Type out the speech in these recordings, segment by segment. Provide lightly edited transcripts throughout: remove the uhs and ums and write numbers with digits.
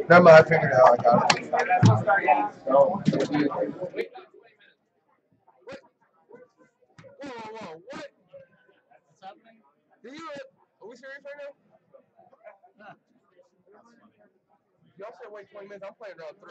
Never mind, I figured it out. I got it. Whoa, what? What's happening? Are we serious right now? Y'all said wait 20 minutes. I'm playing round 3.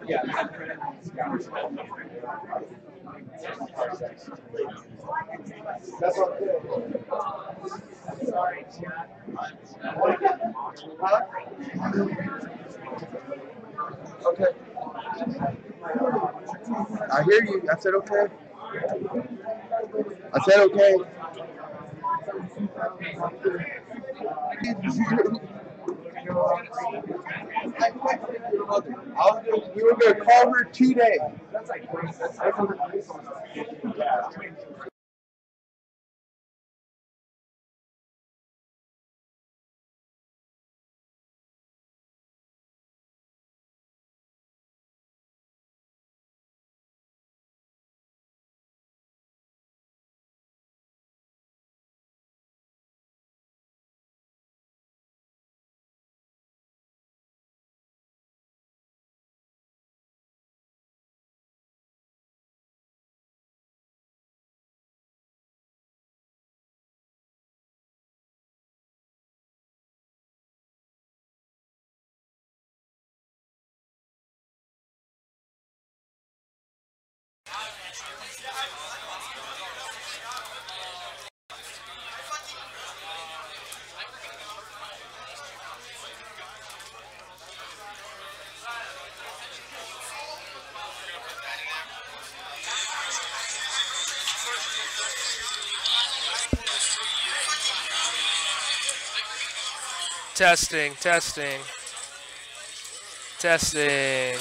Yeah. That's what I'm doing. Sorry, huh? Okay. I hear you. I said okay. I said okay. We were going to call her today. Testing, testing, testing.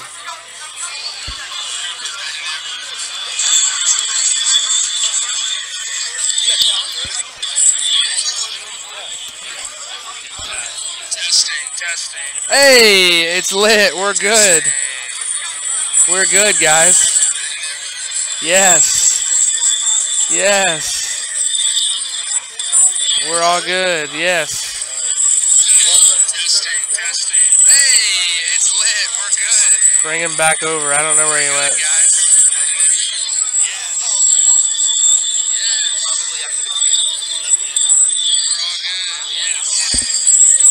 Hey, it's lit. We're good. We're good, guys. Yes. Yes. We're all good. Yes. Hey, it's lit. We're good. Bring him back over. I don't know where he went.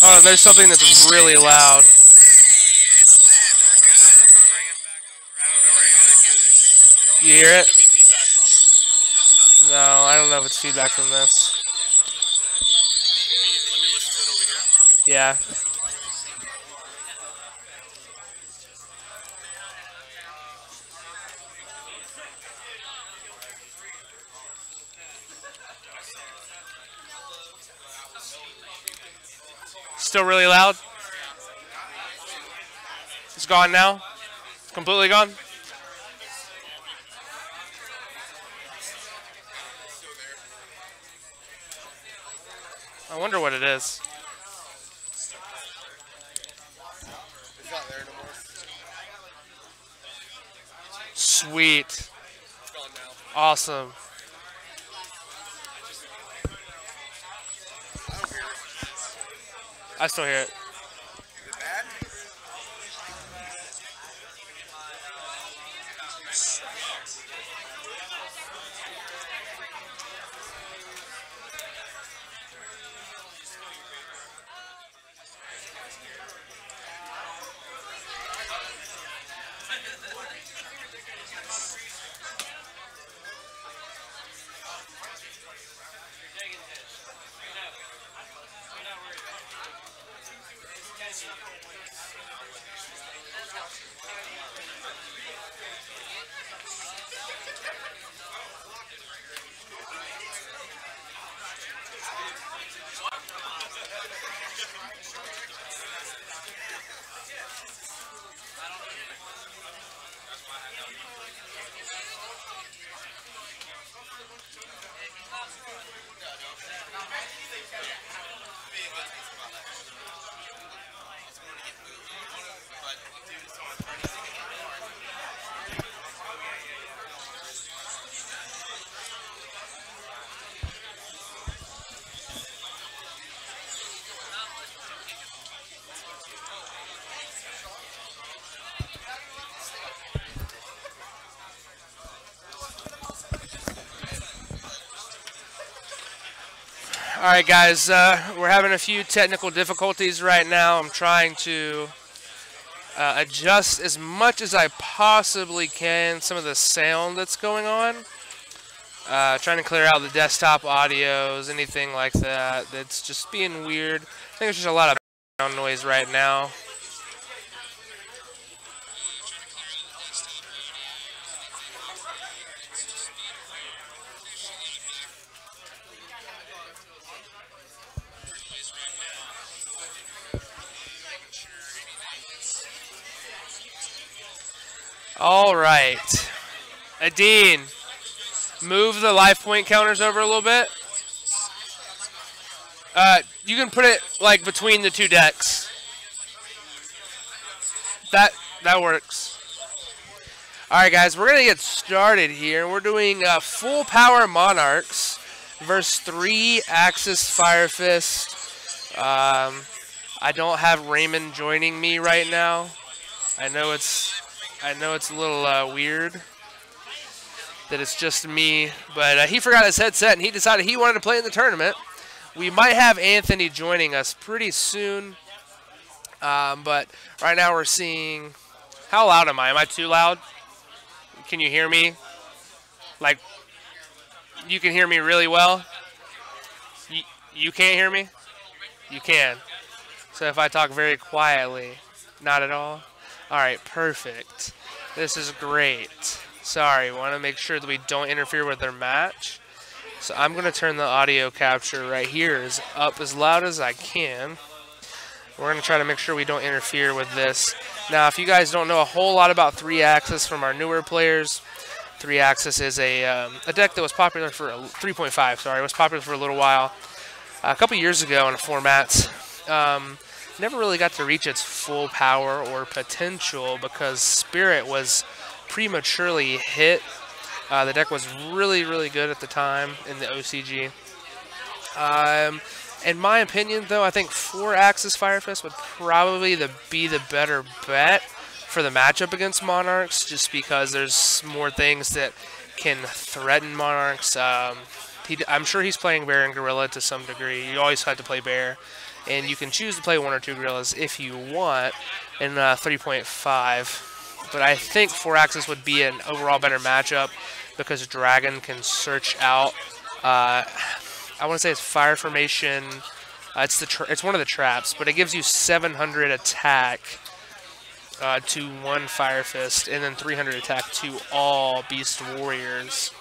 Oh, there's something that's really loud. You hear it? No, I don't know if it's feedback from this. Yeah. Still really loud? It's gone now? It's completely gone? I wonder what it is. It's not there anymore. Sweet. It's gone now. Awesome. I still hear it. All right, guys, we're having a few technical difficulties right now. I'm trying to adjust as much as I possibly can some of the sound that's going on. Trying to clear out the desktop audios, anything like that that's just being weird. I think there's just a lot of background noise right now. All right, Edin, move the life point counters over a little bit. You can put it like between the two decks. That works. All right, guys, we're gonna get started here. We're doing full power Monarchs versus 3-Axis Fire Fist. I don't have Raymond joining me right now. I know it's a little weird that it's just me, but he forgot his headset and he decided he wanted to play in the tournament. We might have Anthony joining us pretty soon, but right now we're seeing... How loud am I? Am I too loud? Can you hear me? Like, you can hear me really well? You can't hear me? You can. So if I talk very quietly, not at all? Alright, perfect. This is great. Sorry, want to make sure that we don't interfere with their match. So I'm going to turn the audio capture right here up as loud as I can. We're going to try to make sure we don't interfere with this. Now, if you guys don't know a whole lot about 3-Axis from our newer players, 3-Axis is a deck that was popular for 3.5. Sorry, it was popular for a little while. A couple years ago in a format. Never really got to reach its full power or potential because Spirit was prematurely hit. The deck was really, really good at the time in the OCG. In my opinion, though, I think 4-Axis Fire Fist would probably be the better bet for the matchup against Monarchs, just because there's more things that can threaten Monarchs. I'm sure he's playing Bear and Gorilla to some degree. You always have to play Bear. And you can choose to play 1 or 2 Gorillas if you want in 3.5. But I think 4-Axis would be an overall better matchup because Dragon can search out. I want to say it's Fire Formation. It's one of the traps, but it gives you 700 attack to 1 Fire Fist, and then 300 attack to all Beast Warriors.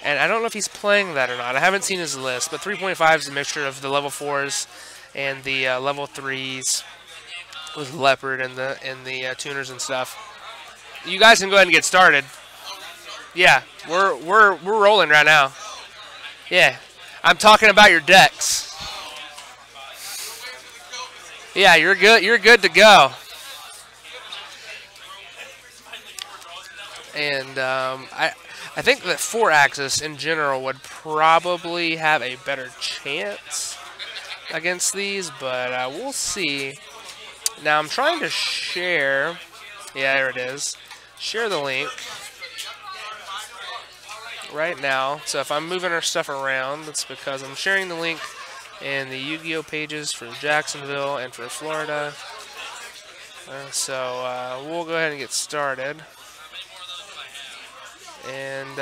And I don't know if he's playing that or not. I haven't seen his list, but 3.5 is a mixture of the level 4s and the level 3s with Leopard and the tuners and stuff. You guys can go ahead and get started. Yeah, we're rolling right now. Yeah, I'm talking about your decks. Yeah, you're good. You're good to go. And I think that 4-Axis in general would probably have a better chance against these, but we'll see. Now I'm trying to share. Yeah, there it is. Share the link right now. So if I'm moving our stuff around, it's because I'm sharing the link in the Yu-Gi-Oh pages for Jacksonville and for Florida. So we'll go ahead and get started. And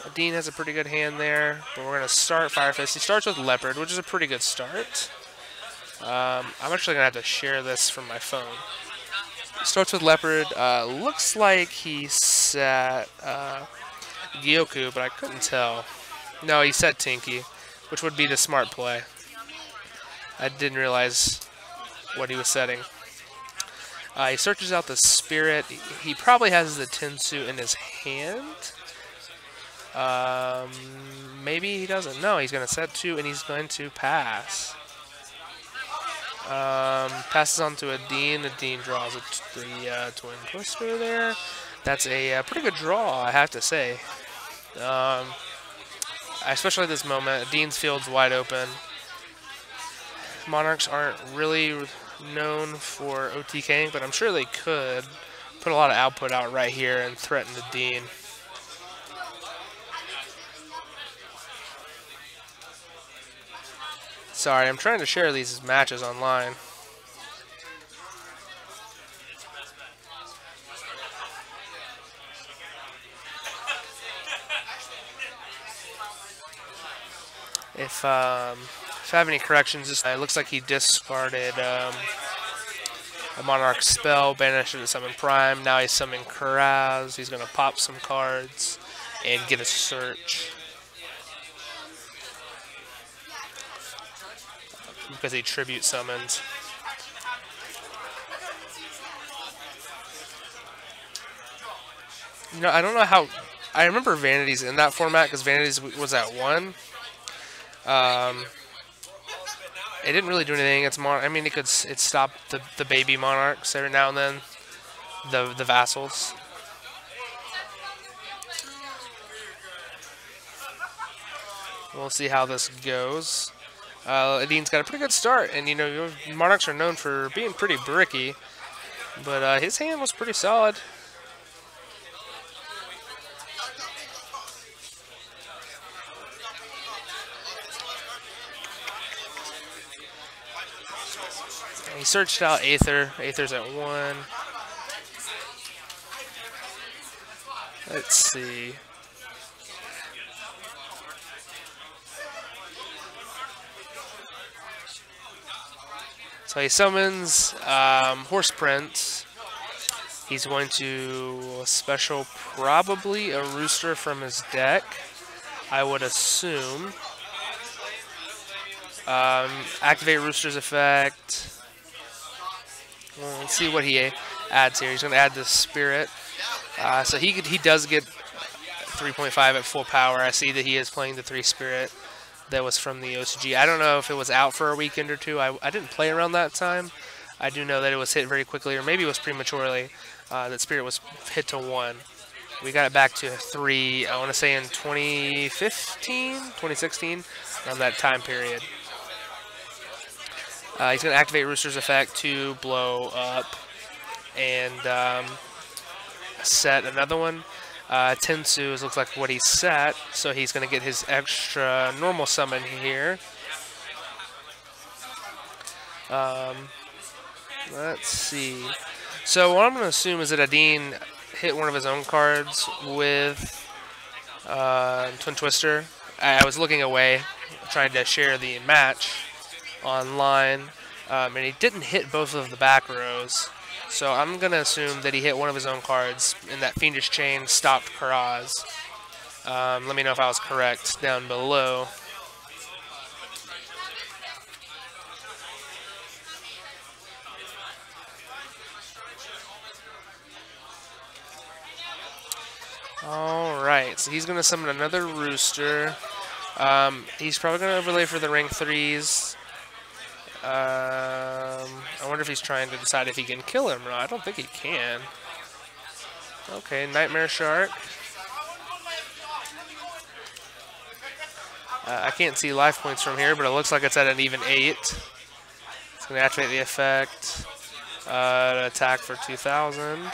Edin has a pretty good hand there, but we're going to start Fire Fist. He starts with Leopard, which is a pretty good start. I'm actually going to have to share this from my phone. Starts with Leopard. Looks like he set Gyoku, but I couldn't tell. No, he set Tinky, which would be the smart play. I didn't realize what he was setting. He searches out the Spirit. He probably has the Tensu in his hand. Maybe he doesn't. No, he's going to set 2, and he's going to pass. Passes on to Edin. Edin draws the Twin Twister there. That's a pretty good draw, I have to say. Especially at this moment. Edin's field's wide open. Monarchs aren't really known for OTKing, but I'm sure they could put a lot of output out right here and threaten Edin. Sorry, I'm trying to share these matches online. If I have any corrections, it looks like he discarded a Monarch spell, banished it to summon Prime. Now he's summoning Karaz. He's going to pop some cards and get a search. Because he tribute summons. You know, I don't know how. I remember Vanity's in that format because Vanity's was at 1. It didn't really do anything. I mean, it stopped the baby Monarchs every now and then, the vassals. We'll see how this goes. Edin's got a pretty good start, and you know, Monarchs are known for being pretty bricky, but his hand was pretty solid. He searched out Aether. Aether's at 1. Let's see. So he summons Horse Prince. He's going to special probably a Rooster from his deck, I would assume. Activate Rooster's effect. Well, let's see what he adds here. He's going to add the Spirit. So he does get 3.5 at full power. I see that he is playing the 3 Spirit that was from the OCG. I don't know if it was out for a weekend or two. I didn't play around that time. I do know that it was hit very quickly, or maybe it was prematurely. That Spirit was hit to 1. We got it back to 3, I want to say in 2015, 2016, around that time period. He's going to activate Rooster's effect to blow up and set another one. Tensu looks like what he set, so he's going to get his extra normal summon here. Let's see. So what I'm going to assume is that Edin hit one of his own cards with Twin Twister. I was looking away, trying to share the match online, and he didn't hit both of the back rows. So I'm going to assume that he hit one of his own cards, and that Fiendish Chain stopped Karaz. Let me know if I was correct down below. Alright, so he's going to summon another Rooster. He's probably going to overlay for the rank 3s. I wonder if he's trying to decide if he can kill him or not. I don't think he can. Okay, Nightmare Shark. I can't see life points from here, but it looks like it's at an even 8. It's going to activate the effect. Attack for 2,000.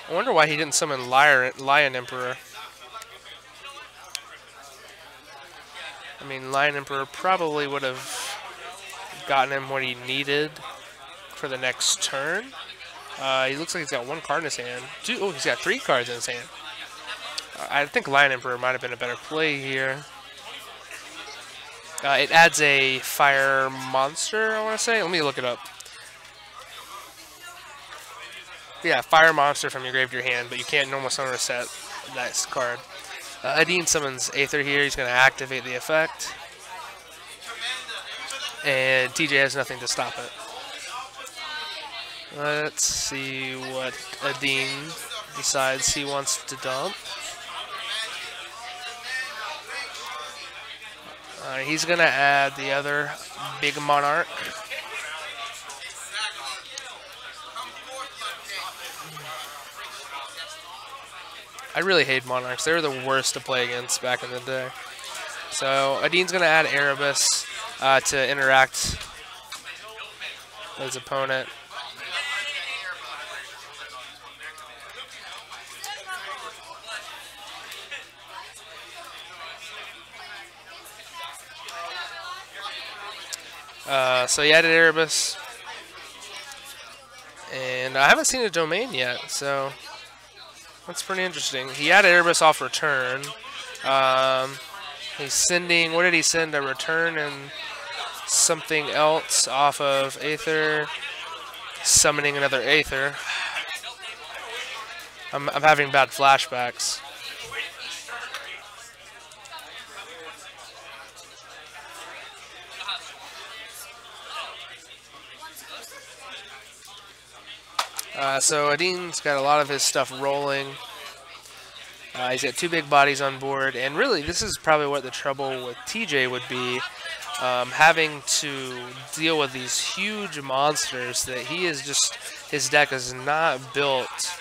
I wonder why he didn't summon Lion Emperor. I mean, Lion Emperor probably would have gotten him what he needed for the next turn. He looks like he's got 1 card in his hand. Oh, he's got 3 cards in his hand. I think Lion Emperor might have been a better play here. It adds a fire monster, I want to say. Let me look it up. Yeah, fire monster from your grave to your hand, but you can't normal summon or set that card. Edin summons Aether here. He's going to activate the effect. And TJ has nothing to stop it. Let's see what Edin decides he wants to dump. He's going to add the other big Monarch. I really hate Monarchs. They were the worst to play against back in the day. So Edin's going to add Erebus to interact with his opponent. So he added Erebus. And I haven't seen a domain yet, so that's pretty interesting. He added Erebus off return. He's sending, what did he send? A return and something else off of Aether. Summoning another Aether. I'm having bad flashbacks. So Edin's got a lot of his stuff rolling. He's got 2 big bodies on board, and really this is probably what the trouble with TJ would be, having to deal with these huge monsters that he is just, his deck is not built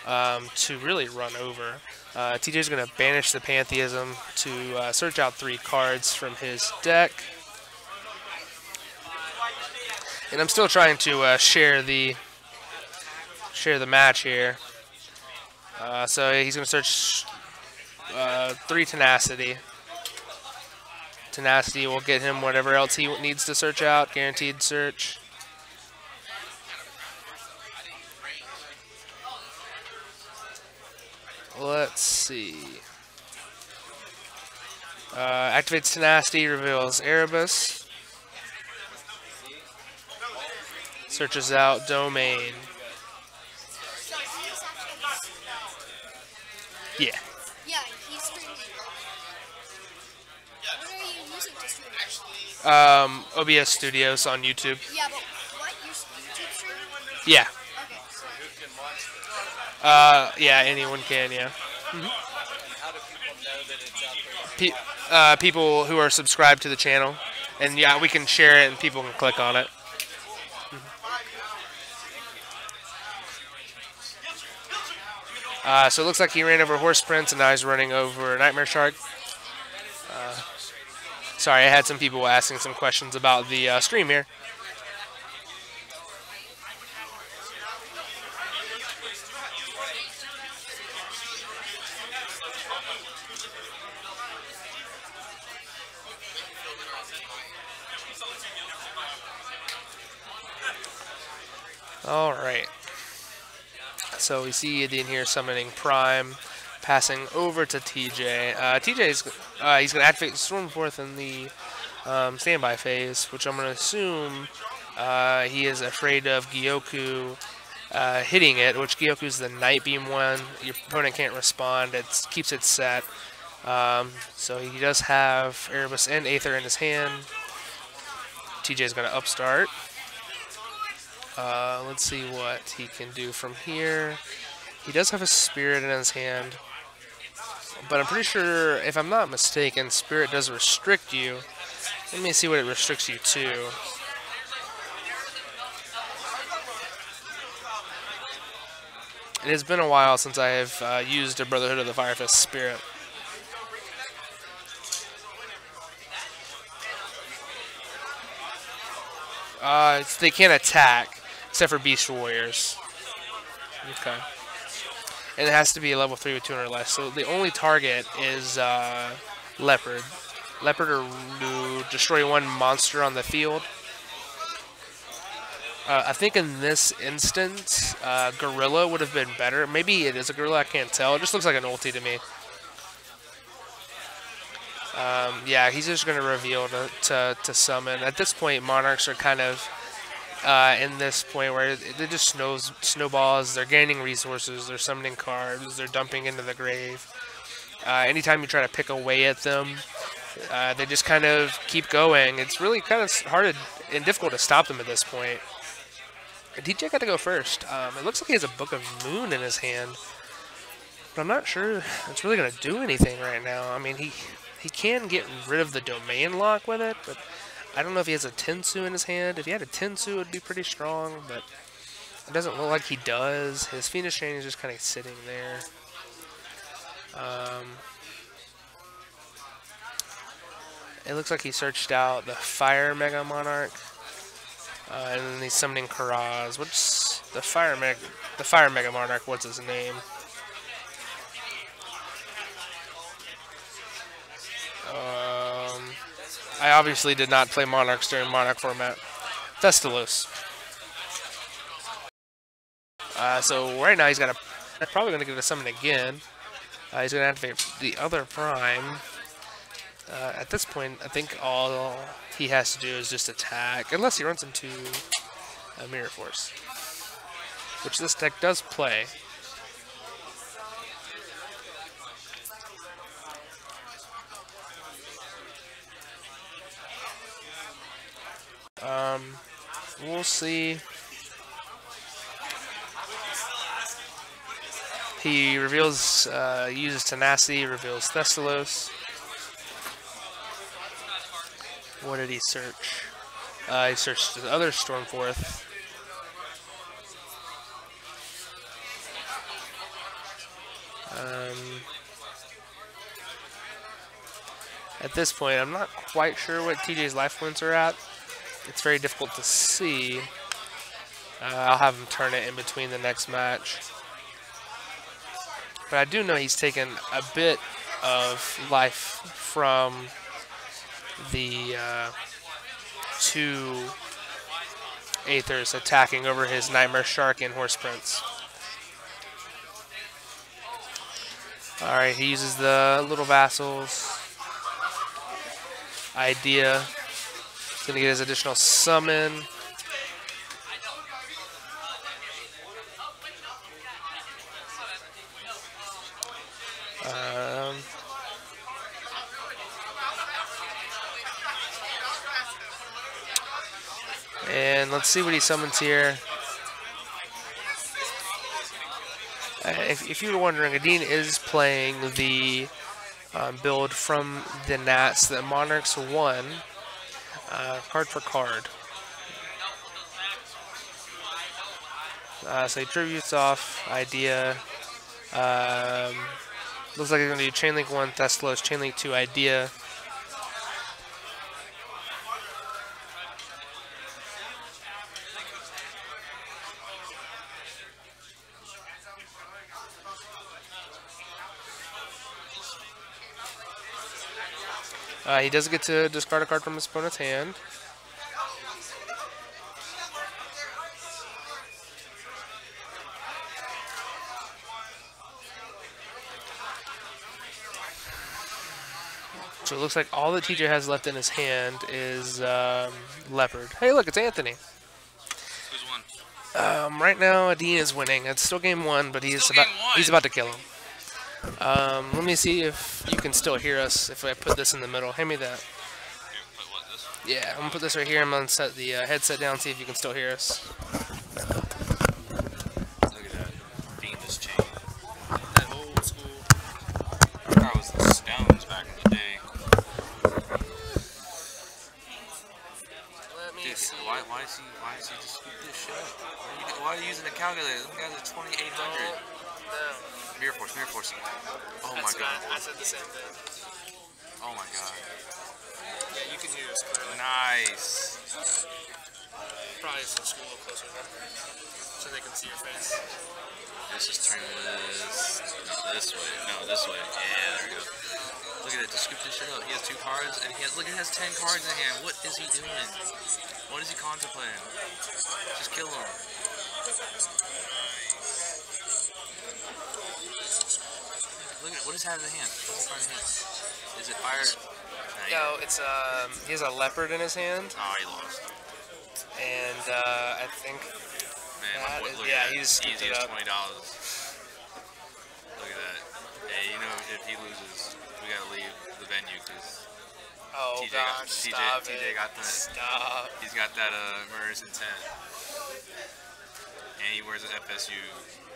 to really run over. TJ's going to banish the Pantheism to search out 3 cards from his deck. And I'm still trying to share the match here. So he's going to search 3 Tenacity. Tenacity will get him whatever else he needs to search out. Guaranteed search. Let's see. Activates Tenacity, reveals Erebus. Searches out Domain. Yeah. Yeah, he's streaming. What are you using to stream? OBS Studios on YouTube. Yeah, but what? Your YouTube stream? Yeah. Okay. Yeah, anyone can, yeah. People who are subscribed to the channel. And yeah, we can share it and people can click on it. So it looks like he ran over Horse Prince and now he's running over Nightmare Shark. Sorry, I had some people asking some questions about the stream here. All right. So we see Edin here summoning Prime, passing over to TJ. TJ's he's going to activate Stormforth in the standby phase, which I'm going to assume he is afraid of Gyoku hitting it, which Gyoku's the Night Beam one. Your opponent can't respond. It keeps it set. So he does have Erebus and Aether in his hand. TJ's going to upstart. Let's see what he can do from here. He does have a Spirit in his hand, but I'm pretty sure, if I'm not mistaken, Spirit does restrict you Let me see what it restricts you to. It has been a while since I have used a Brotherhood of the Fire Fist Spirit. They can't attack, except for Beast Warriors. Okay. And it has to be a level 3 with 200 or less. So the only target is Leopard. Leopard or to destroy one monster on the field. I think in this instance, Gorilla would have been better. Maybe it is a Gorilla, I can't tell. It just looks like an ulti to me. Yeah, he's just going to reveal to summon. At this point, Monarchs are kind of in this point where it just snowballs. They're gaining resources. They're summoning cards. They're dumping into the grave. Anytime you try to pick away at them, they just kind of keep going. It's really kind of hard and difficult to stop them at this point. DJ got to go first. It looks like he has a Book of Moon in his hand, but I'm not sure it's really going to do anything right now. I mean, he can get rid of the domain lock with it, but I don't know if he has a Tensu in his hand. If he had a Tensu, it would be pretty strong, but it doesn't look like he does. His Phoenix Chain is just kind of sitting there. It looks like he searched out the Fire Mega Monarch, and then he's summoning Karaz. What's the Fire Mega Monarch? What's his name? I obviously did not play Monarchs during Monarch format. Thestalos. So right now he's got probably going to get a summon again. He's going to activate the other Prime. At this point, I think all he has to do is just attack, unless he runs into a Mirror Force, which this deck does play. We'll see. He reveals, uses Tenacity, reveals Thestalos. What did he search? He searched the other Stormforth. At this point, I'm not quite sure what TJ's life points are at. It's very difficult to see. I'll have him turn it in between the next match. But I do know he's taken a bit of life from the 2 Aethers attacking over his Nightmare Shark and Horse Prince. Alright, he uses the Little Vassals. Idea. He's going to get his additional summon. And let's see what he summons here. If you were wondering, Edin is playing the build from the Nats that Monarchs won, card for card. So he tributes off Idea. Looks like he's going to do Chainlink 1, Thestalos, Chainlink 2, Idea. He does get to discard a card from his opponent's hand. So it looks like all that TJ has left in his hand is Leopard. Hey, look, it's Anthony. Who's won? Right now, Edin is winning. It's still game 1, but he's about to kill him. Let me see if you can still hear us if I put this in the middle. Hand me that. Here, put what, this? Yeah, I'm going to put this right here. I'm going to set the headset down, see if you can still hear us. Look at that. Fiendish chain. That old school. That was the Stones back in the day. me Dude, see. why is he just scoop this shit up? Why are you using a calculator? Them guys are 2,800. No. Mirror force. Oh my That's what god. I said the same thing. Oh my god. Yeah, you can hear us clearly. Nice. Probably just scoot a little closer then, so they can see your face. Let's just turn this. No, this way. No, this way. Yeah, there we go. Look at it. Just scoop this shit up. He has 2 cards, and look, he has 10 cards in hand. What is he doing? What is he contemplating? Just kill him. Look at it. What does he have in hand? What's in hand? Is it fire? No, it's he has a leopard in his hand, Oh, he lost. and I think Man, that look is, at yeah, that. he just scooped Easy it as up. $20. Look at that. Hey, you know, if he loses, we gotta leave the venue because Oh TJ gosh, stop it! TJ got that. Stop. He's got that murderous intent, and he wears an FSU.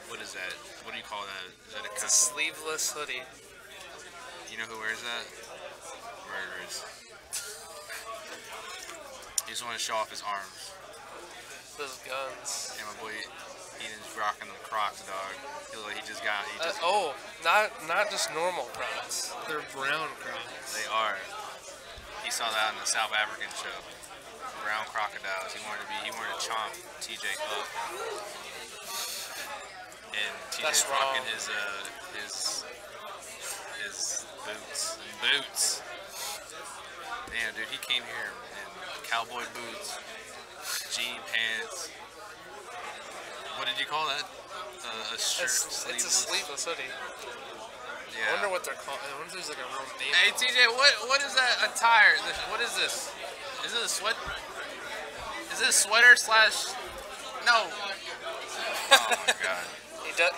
What is that? What do you call that? Is that a It's a sleeveless hoodie. You know who wears that? Murderers. He just want to show off his arms. Those guns. And my boy Edin's rocking them Crocs, dog. He look like he just got. Oh, not just normal Crocs. They're brown Crocs. They are. He saw that on the South African show. Brown crocodiles. He wanted to chomp TJ up. And TJ's rocking his boots. Damn, dude, he came here in cowboy boots, jean pants. What did you call that? A shirt. It's a sleeveless hoodie. Yeah. I wonder what they're called. I wonder if there's like a real name. Hey TJ, what is that attire? What is this? Is it a sweat? Is it a sweater slash? No. Oh my god.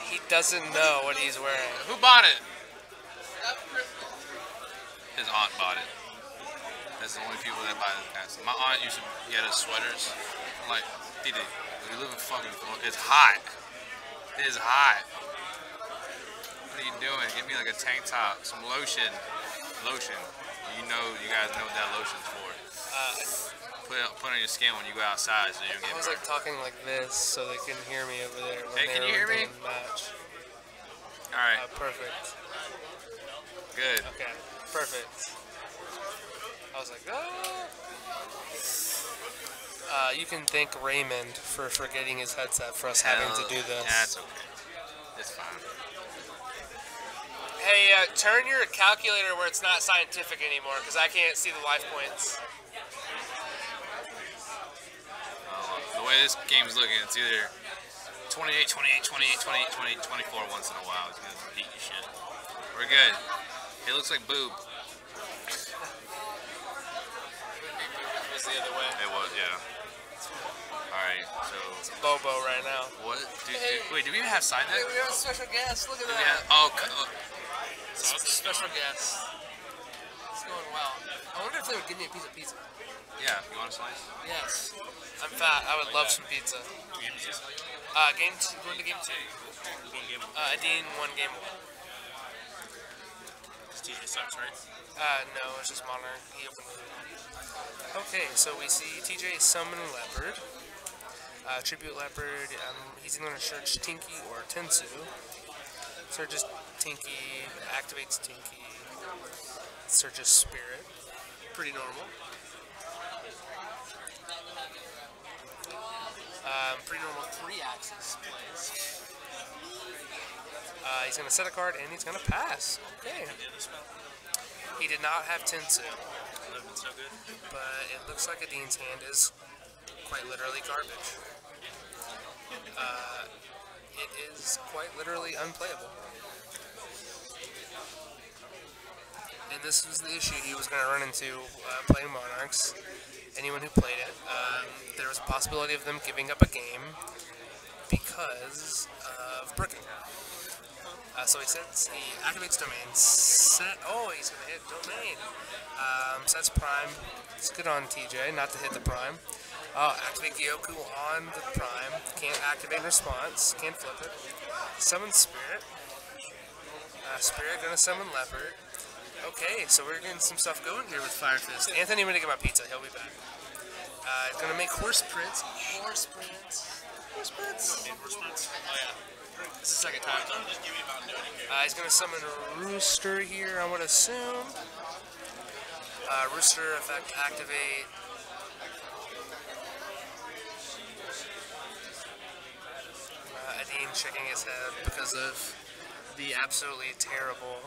He doesn't know what he's wearing. Who bought it? His aunt bought it. That's the only people that buy this kind of stuff. My aunt used to get us sweaters. I'm like, TJ, we live in fucking Florida. It's hot. It is hot. What are you doing? Get me like a tank top, some lotion. Lotion. You guys know what that lotion's for. Put on your skin when you go outside so you don't get I was like talking like this so they can hear me over there. Hey, can you hear me? Match. Alright, Perfect. good. Okay, perfect. I was like, oh. You can thank Raymond for getting his headset for us having to do this. That's okay. It's fine. Hey, turn your calculator where it's not scientific anymore, because I can't see the life points. The way this game's looking, it's either 28, 28, 28, 28, 20, 24 once in a while. It's gonna beat your shit. We're good. It looks like boob. It was the other way. It was, yeah. Alright, so... It's a Bobo right now. What? Wait, do we even have side deck? We have a special guest. Look at that. Special guest. It's going well. I wonder if they would give me a piece of pizza. Yeah, you want a slice? Yes. I'm fat. I would love some pizza. Game 2. Going to game 2. Edin won game 1. TJ sucks, right? No, it's just Monarch. He opened it. Okay, so we see TJ summon Leopard. Tribute Leopard. He's either going to search Tinky or Tensu. Searches Tinky, activates Tinky. Searches Spirit. Pretty normal. Pretty normal 3-axis plays. He's going to set a card and he's going to pass. Okay. He did not have Tensu. But it looks like Edin's hand is quite literally garbage. It is quite literally unplayable. And this was the issue he was going to run into playing Monarchs. Anyone who played it, there was a possibility of them giving up a game because of bricking. So he activates domain, he's going to hit domain. Sets prime. It's good on TJ, not to hit the prime. Activate Gyoku on the prime. Can't activate response, can't flip it. Summon Spirit. Spirit gonna summon Leopard. Okay, so we're getting some stuff going here with Fire Fist. Anthony, I'm gonna get my pizza, he'll be back. He's gonna make horse prints. Horse prints. Horse prints. Horse prints? Oh yeah. This is the second time. He's gonna summon a Rooster here, I would assume. Rooster effect activate. Edin shaking his head because of the absolutely terrible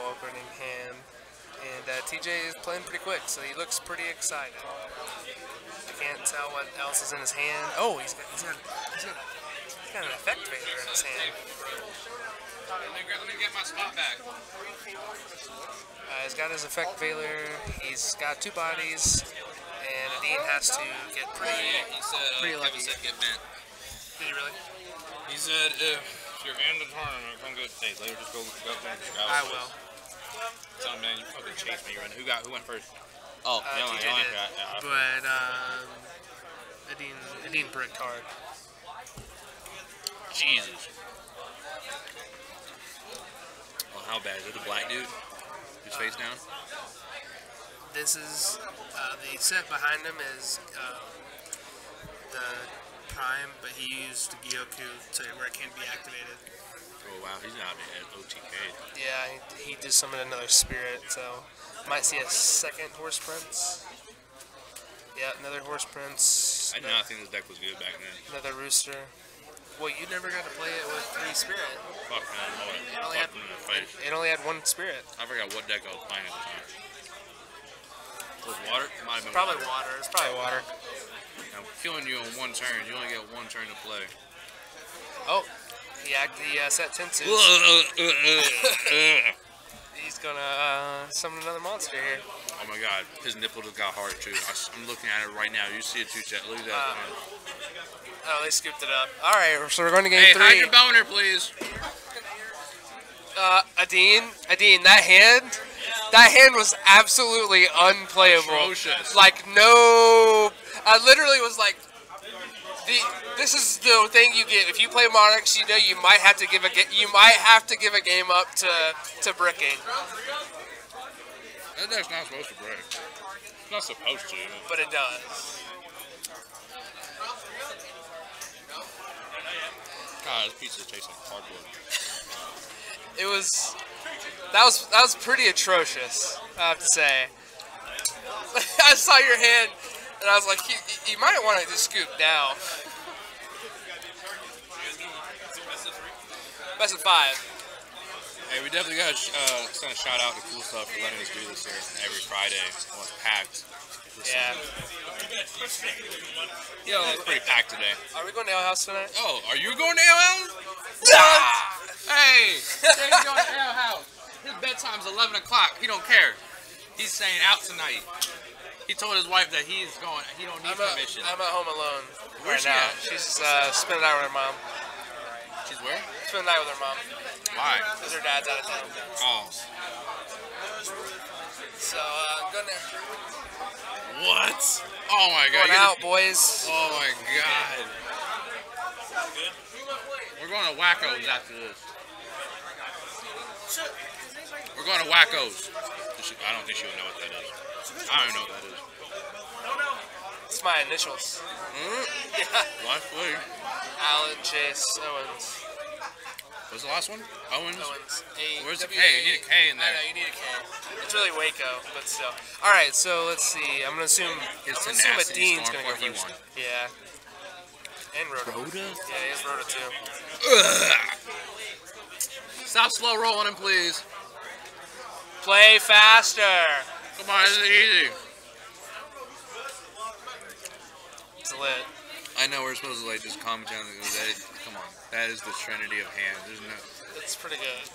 opening hand. And TJ is playing pretty quick, so he looks pretty excited. I can't tell what else is in his hand. Oh, he's got an effect fader in his hand. Let me get my spot back. He's got his effect veiler. He's got 2 bodies, and Edin has to get pretty lucky. Kevin said get bent. Did he really? He said if you're in the tournament, come get. Hey, later just go bent. I will. Tell him, man, you fucking chased me. Who went first? Oh, TJ did. But Edin bricked hard. Jesus. Well, how bad is it? The black dude who's face down? This is the set behind him is the Prime, but he used Gyoku to where it can't be activated. Oh wow, he's not at OTK. Yeah, he just summoned another spirit, so might see a second Horse Prince. Yeah, another Horse Prince. I did not think this deck was good back then. Another Rooster. Well, you never got to play it with 3 spirit. Fuck man, It only had 1 spirit. I forgot what deck I was playing at the time. Was water? It might have been Probably water. It's probably water. I'm killing you on 1 turn. You only get 1 turn to play. Oh, he set Tensu. He's gonna summon another monster here. Oh my god, his nipple just got hard too. I'm looking at it right now. You see it too, chat. Look at that. Oh, they scooped it up. All right, so we're going to game 3. Hide your boner, please. Edin, that hand was absolutely unplayable. Atrocious. Like no, I literally was like, this is the thing you get if you play Monarchs. You know you might have to give a game up to bricking. That deck's not supposed to break. It's not supposed to. But it does. God, this pizza tastes like cardboard. That was pretty atrocious, I have to say. I saw your hand, and I was like, you might want to just scoop down. Best of 5. Hey, we definitely got to send a shout out to Cool Stuff for letting us do this here every Friday when it's packed. Yeah. Yo, it's pretty packed today. Are we going to Ale House tonight? Oh, are you going to Ale House? What? Hey, he's going to Ale House. His bedtime's 11 o'clock. He don't care. He's saying out tonight. He told his wife that he don't need permission. I'm at home alone. Where's right she now. at? She's spending the night with her mom. She's where? Spending the night with her mom. Why? Because her dad's out of town. Oh. So, I'm gonna... What? Oh my god. Going out, boys. Oh my god. We're going to Wackos after this. We're going to Wackos. I don't think she would know what that is. I don't even know what that is. It's my initials. Yeah. What? Wait. Alan Chase Owens. What's the last one? Owens? Where's the K? You need a K in there. I know, you need a K. It's really Waco, but still. Alright, so let's see. I'm going to assume Edin's going to go first. Yeah. And Rhoda. Rhoda? Yeah, he has Rhoda too. Stop slow rolling him, please. Play faster. Come on, this is easy. It's lit. I know we're supposed to like just comment on that. Come on, that is the trinity of hands. There's no. It's pretty good.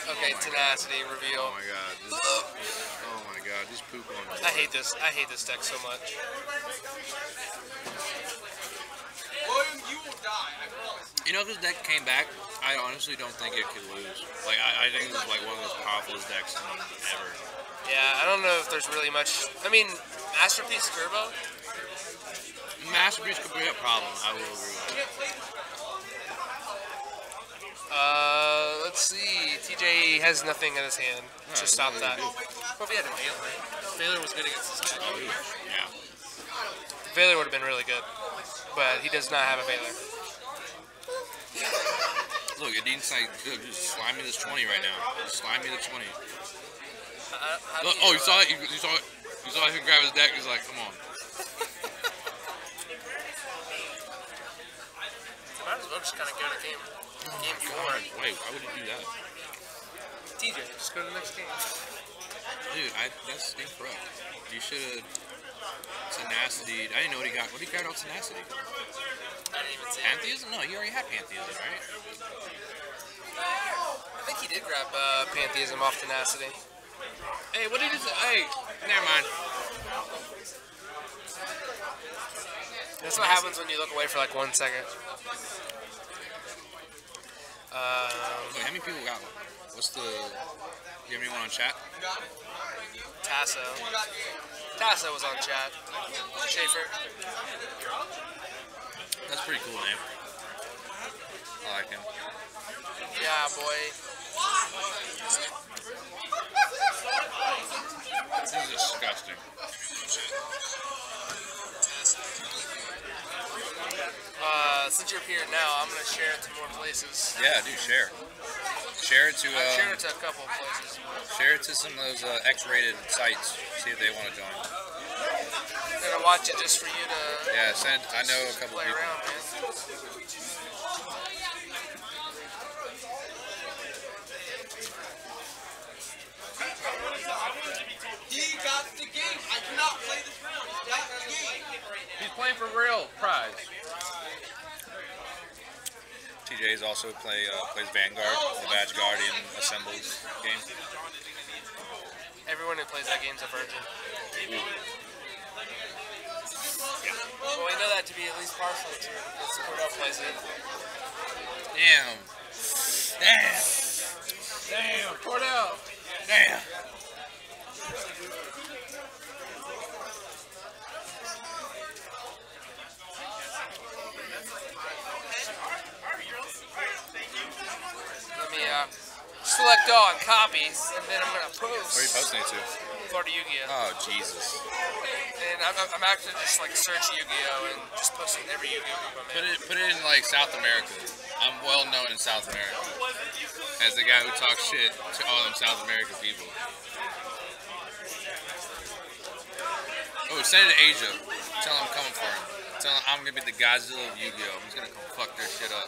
Okay, tenacity reveal. Oh my god. Oh my god. Just poop on the board. I hate this. I hate this deck so much. You know, if this deck came back, I honestly don't think it could lose. Like, I think this is like one of the most powerful decks ever. Yeah, I don't know if there's really much. I mean, Masterpiece Turbo. Masterpiece could be a problem. I will agree with that. let's see. TJ has nothing in his hand to stop that. What if he had a Baylor? Baylor was good against this guy. Yeah. Baylor would have been really good, but he does not have a Baylor. Look, Edin's like, dude, just slime me this 20 right now. Just slime me the 20. Look, oh, you saw it? You saw it? You saw him grab his deck? He's like, come on. Might as well just kind of go to game 4. Wait, why would you do that? TJ, just go to the next game. Dude, that's incorrect. You should have tenacity. I didn't know what he got. What did he grab off tenacity? I didn't even see it. Pantheism? No, he already had Pantheism, right? I think he did grab Pantheism off tenacity. Hey, what did he say? Hey, never mind. That's what happens when you look away for like 1 second. Wait, how many people got one? What's the... You have anyone on chat? Tasso. Tasso was on chat. Schaefer. That's pretty cool name. I like him. Yeah, boy. This is disgusting. Since you're here now, I'm gonna share it to more places. Yeah, dude, share. Share it to Share it to a couple of places. share it to some of those X-rated sites. See if they want to join. I'm gonna watch it just for you to Yeah, send. I know a couple play people. around, man. He got the game. I cannot play this round. He got the game. He's playing for real. Prize. TJ's also plays Vanguard, the Bajgoric Assembles game. Everyone who plays that game's a virgin. Well, we know that to be at least partially true because Cordell plays it. Damn. Damn. Damn, Cordell. Damn. Let me select all and copies, and then I'm gonna post. Where are you posting it to? Florida Yu-Gi-Oh. Oh, Jesus. And I'm actually just like search Yu-Gi-Oh and just posting every Yu-Gi-Oh group I'm in. Put it in like South America. I'm well known in South America as the guy who talks shit to all them South American people. Oh, send it to Asia. Tell him I'm coming for him. Tell him I'm gonna be the Godzilla of Yu-Gi-Oh. I'm just gonna come fuck their shit up.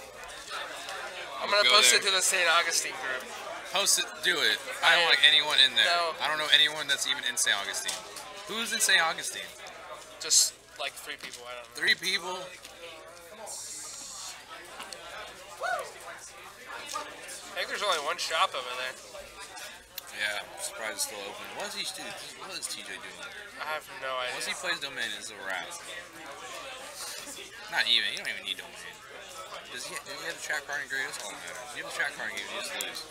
I'm gonna go post there. it to the St. Augustine group. Post it. Do it. I don't like anyone in there. No. I don't know anyone that's even in St. Augustine. Who's in St. Augustine? Just like 3 people, I don't know. 3 people? I think there's only one shop over there. Yeah, I'm surprised it's still open. What is he doing? What is TJ doing? I have no Once he idea. plays domain, it's a wrap. Not even. You don't even need domain. Does he have the track card in grade? That's all that matters. You have the track card in grade, you just lose.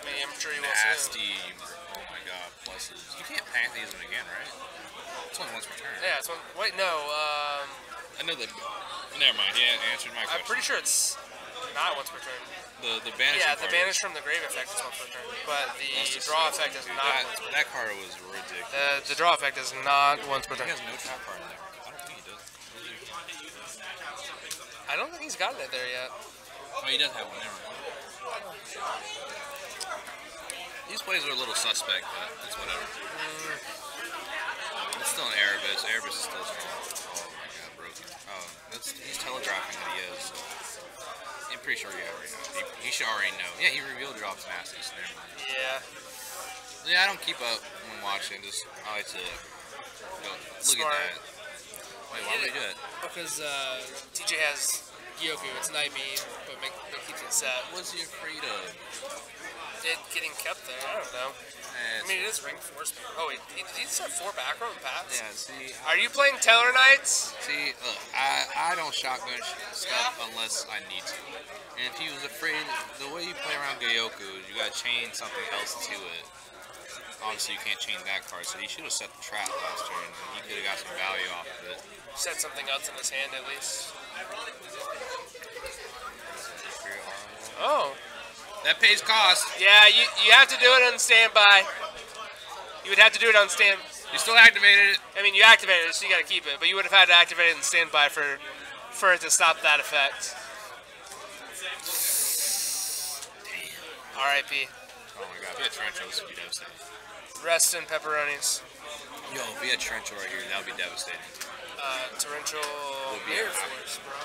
I mean, I'm sure you will soon. Nasty. Oh my god, pluses. You can't Pantheism again, right? It's only once per turn. Yeah, it's one. Wait, no. I know that. Never mind. Yeah, answered my question. I'm pretty sure it's not once per turn. The banish. Yeah, the banish from the grave effect is once per turn, but the draw effect is Dude, not once per turn. that card was ridiculous. The draw effect is not once per He turn. has no trap card in there. I don't think he does. I don't think he's gotten it there yet. Oh, he does have one. Never mind. These plays are a little suspect, but it's whatever. It's still an Erebus. Erebus is still strong. Oh my god, broken. Oh, he's telegraphing that he is. So. I'm pretty sure he already knows. He should already know. Yeah, he revealed drops Masters. So never mind. Yeah. Yeah, I don't keep up when watching. Just I like to go, look Smart. at that. Wait, why would he do it? Because TJ has Gyoku, it's Night Beam, but it keeps it set. What's he afraid of? It getting kept there, I don't know. I mean, it is ring 4 speed. Oh, wait, did he set 4 back row and pass? Yeah, see. Are you playing Teller Knights? See, look, I don't shotgun stuff unless I need to. And if he was afraid, the way you play around Gyoku, you gotta chain something else to it. Obviously, you can't chain that card, so he should have set the trap last turn, and he could have got some value off of it. Set something else in his hand at least. Oh. That pays cost. Yeah, you have to do it on standby. You would have to do it on stand. You still activated it. I mean, you activated it, so you got to keep it. But you would have had to activate it in standby for it to stop that effect. R.I.P. Oh my god, if we had Trencho, this would be devastating. Rest in pepperonis. Yo, if we had Trencho right here, that would be devastating. Torrential Would be Air a- Force, bro.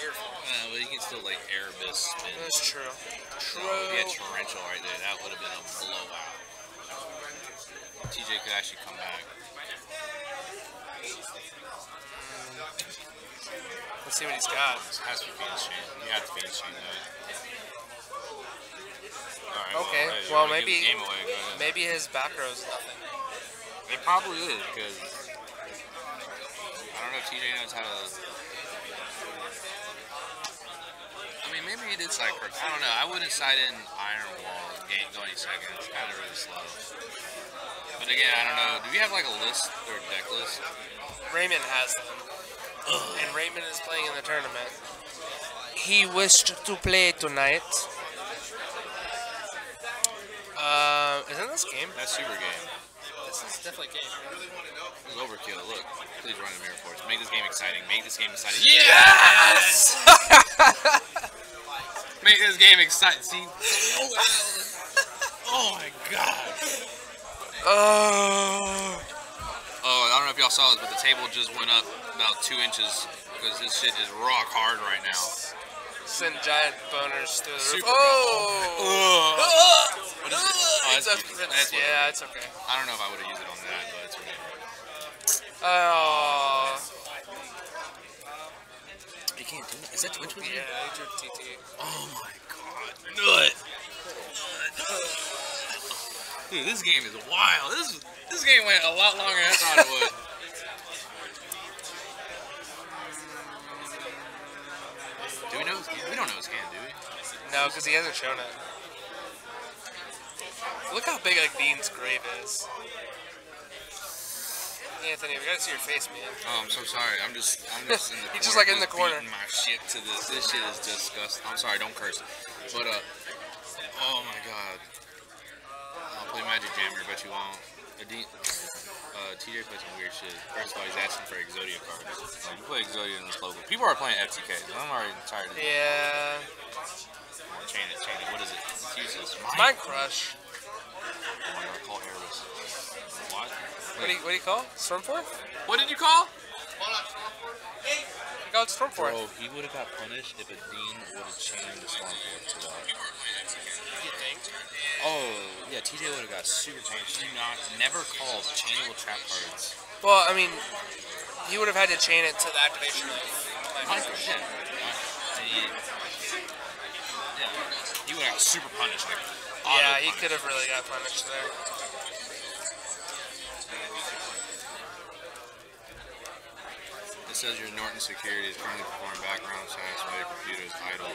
Air Force. Well, you can still like Erebus spin. That's true. So if we had Torrential right there, that would have been a blowout. TJ could actually come back. Let's see what he's got. This has to be Phoenix Chain. You have to Phoenix Chain that. Alright, Okay, hey, you well, wanna give maybe- the game away, go ahead. Maybe his back row is nothing. It probably is, because I don't know if TJ knows how to. I mean, maybe he did side curve. I don't know. I wouldn't side in Iron Wall going second. It's kind of really slow. But again, I don't know. Do we have like a list or a deck list? Raymond has them. And Raymond is playing in the tournament. He wished to play tonight. Isn't this game? That's super game. This is definitely game. This is overkill. Look, please run the mirror force. Make this game exciting. Make this game exciting. Yes! Make this game exciting. See? Oh my god. Oh. Oh, I don't know if y'all saw this, but the table just went up about 2 inches because this shit is rock hard right now. Send giant boners through the roof. Super Oh! What is it? Oh, that's It's- yeah, it's okay. I don't know if I would have used it on that, but it's whatever. Oh. You can't do that. Is that Twitch with Yeah, I drew TT. Oh my god. Nut. Dude, this game is wild. This game went a lot longer than I thought it would. Do we know his hand? We don't know his hand, do we? No, because he hasn't shown it. Look how big like Dean's grave is. Anthony, we gotta see your face, man. Oh, I'm so sorry. I'm just in the corner. He's just like in the corner. Beating my shit to this. This shit is disgusting. I'm sorry, don't curse. But oh my god. I'll play Magic Jammer, but you won't. Edin, TJ plays some weird shit. First of all, he's asking for Exodia cards. Like, you play Exodia in this local. People are playing FTK. So I'm already tired of it. Yeah. Chain it. What is it? It's useless. Mind Crush. Oh my god, call Erebus. What? What do you call? Stormforth? What did you call? You called Stormforth. Bro, he would have got punished if Edin would have chained the Stormforth to that. You think? Oh, yeah, TJ would have got super punished. Never called chainable trap cards. Well, I mean, he would have had to chain it to the activation of Mind Crush. Yeah. He would have got super punished. Like, Yeah, he auto-punished. could have really got punished there. It says your Norton security is currently performing background checks while your computer is idle.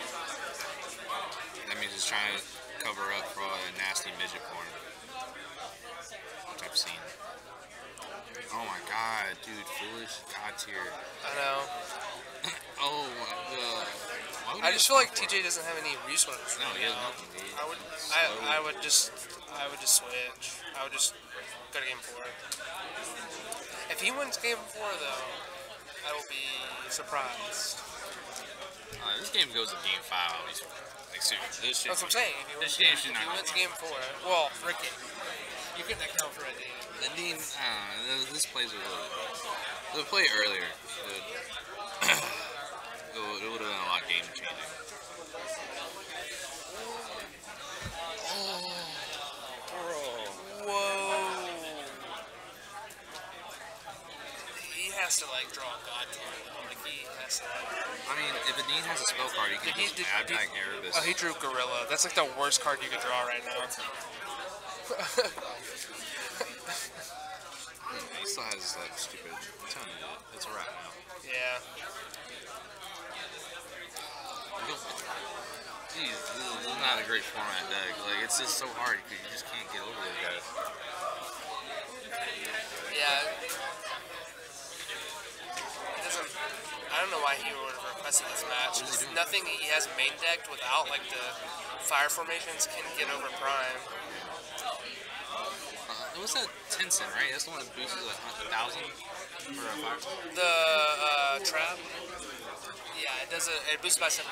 That means it's trying to cover up for all that nasty midget porn, which I've seen. Oh my god, dude, foolish god tier. I know. Oh my god. Why would I he just get feel like Stormforth? TJ doesn't have any resources. No, he has nothing, dude. I would just switch. I would just go to game 4. If he wins game 4 though, I will be surprised. This game goes to game 5, I'll be surprised. Like, seriously, this shit. That's what I'm saying. This game should If he not wins go. game 4, well, Ricky, you couldn't account for Edin. Edin, I don't know, this plays a little. They'll play earlier. It would have been a lot game changing. Whoa. He has to like draw a god tier though. Like he has to. I mean, if Edin has a spell card, he can just add back Erebus. Oh, he drew Gorilla. That's like the worst card you could draw right now. He still has that stupid. I'm telling you, it's a wrap now. Yeah. Jeez, this is not a great format deck. Like, it's just so hard because you just can't get over those guys. Yeah. It doesn't. I don't know why he would have requested this match. Nothing he has main decked without like the fire formations can get over Prime. What's that 10 cent, right? That's the one that boosts like 1,000 for a fire. The trap. Yeah, it does. It boosts by 700.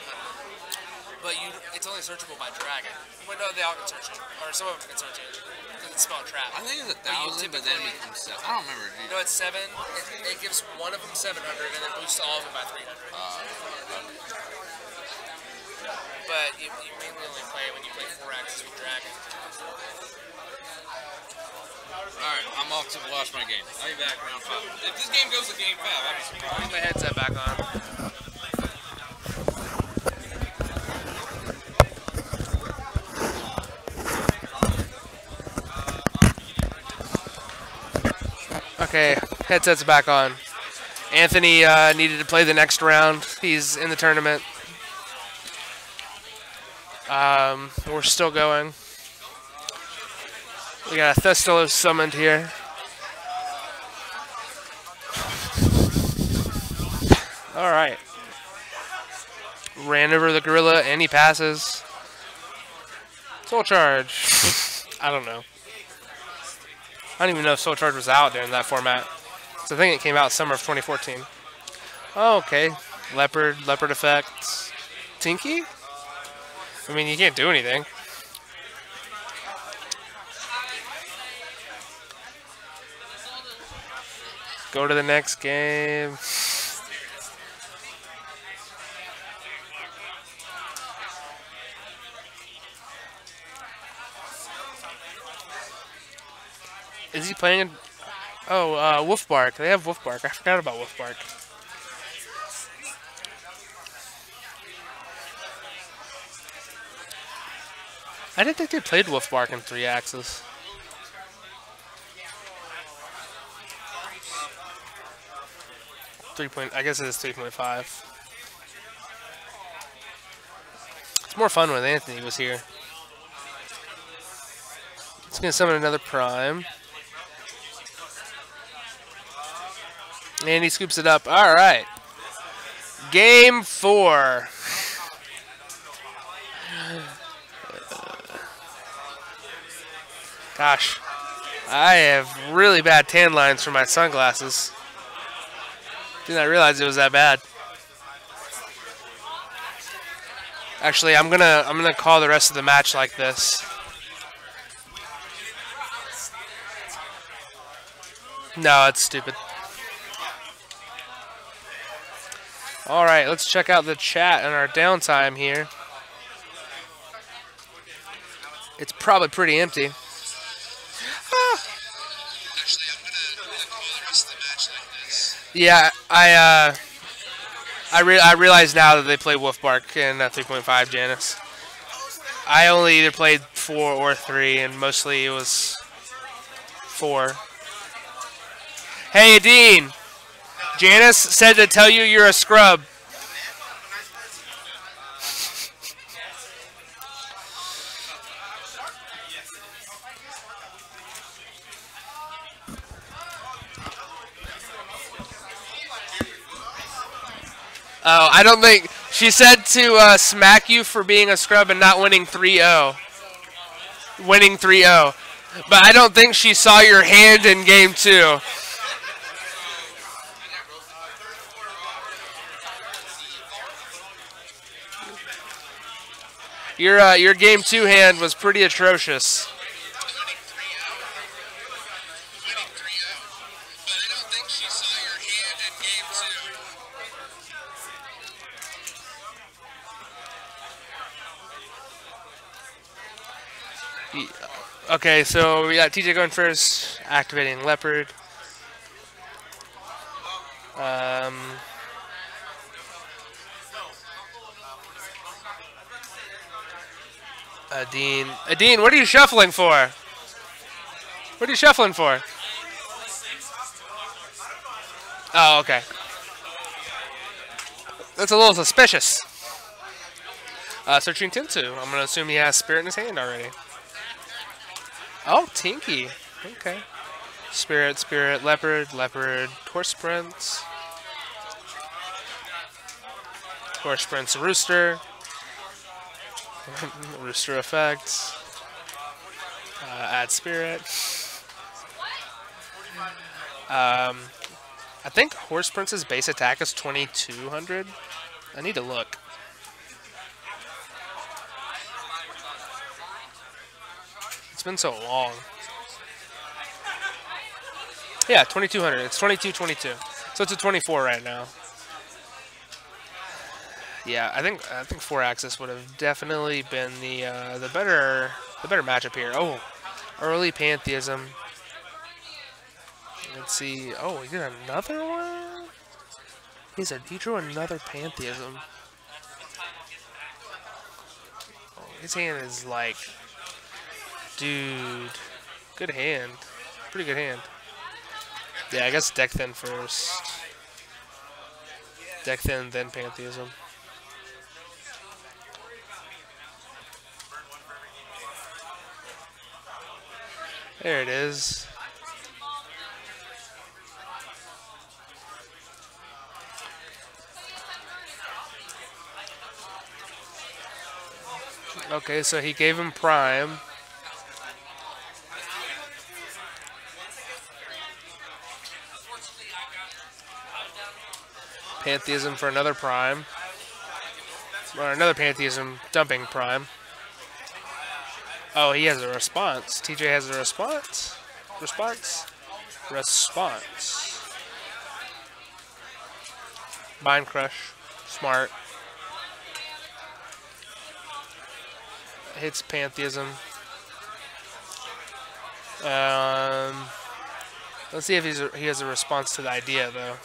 But it's only searchable by dragon. But no, they all can search it, or some of them can search it because it's spelled trap. I think it's 1,000, but then it becomes 7. I don't remember. Dude. No, it's 7. It gives one of them 700, and then boosts all of them by 300. But you mainly only play it when you play 4 axes with dragon. Alright, I'm off to watch my game. I'll be back around 5. If this game goes to game 5, I'll be surprised. Put my headset back on. Okay, headset's back on. Anthony needed to play the next round. He's in the tournament. We're still going. We got a Thestalos summoned here. Alright. Ran over the gorilla and he passes. Soul Charge. I don't know. I don't even know if Soul Charge was out during that format. So I think it came out summer of 2014. Oh, okay. Leopard effects. Tinky? I mean, you can't do anything. Go to the next game. Is he playing? Oh, Wolf Bark. They have Wolf Bark. I forgot about Wolf Bark. I didn't think they played Wolf Bark in 3 axes. I guess it is 3.5. It's more fun when Anthony was here. It's gonna summon another Prime. And he scoops it up. Alright. Game 4. Gosh. I have really bad tan lines for my sunglasses. Did not realize it was that bad. Actually, I'm gonna call the rest of the match like this. No, it's stupid. Alright, let's check out the chat and our downtime here. It's probably pretty empty. Actually, I'm gonna call the rest of the match like this. Yeah, I realize now that they play Wolf Bark in 3.5 Janus. I only either played 4 or 3, and mostly it was 4. Hey, Edin! Janus said to tell you you're a scrub. Oh, I don't think... She said to smack you for being a scrub and not winning 3-0. Winning 3-0. But I don't think she saw your hand in game 2. Your game 2 hand was pretty atrocious. Okay, so we got TJ going first, activating Leopard. Edin, what are you shuffling for? What are you shuffling for? Oh, okay. That's a little suspicious. Searching Tinsu. I'm going to assume he has Spirit in his hand already. Oh, Tinky. Okay. Spirit, Leopard, Horse Prince. Horse Prince Rooster. Rooster effects. Add Spirit. I think Horse Prince's base attack is 2200. I need to look. It's been so long. Yeah, 2200. It's 2222. So it's a 24 right now. Yeah, I think 4-axis would have definitely been the better matchup here. Oh, early Pantheism. Let's see. Oh, he did another one. He drew another Pantheism. Oh, his hand is like, dude, good hand, pretty good hand. Yeah, I guess deck thin first. Deck thin, then Pantheism. There it is. Okay, so he gave him Prime. Pantheism for another Prime. Or another Pantheism dumping Prime. Oh, he has a response. TJ has a response. Response. Mind Crush. Smart. Hits Pantheism. Let's see if he has a response to the idea, though.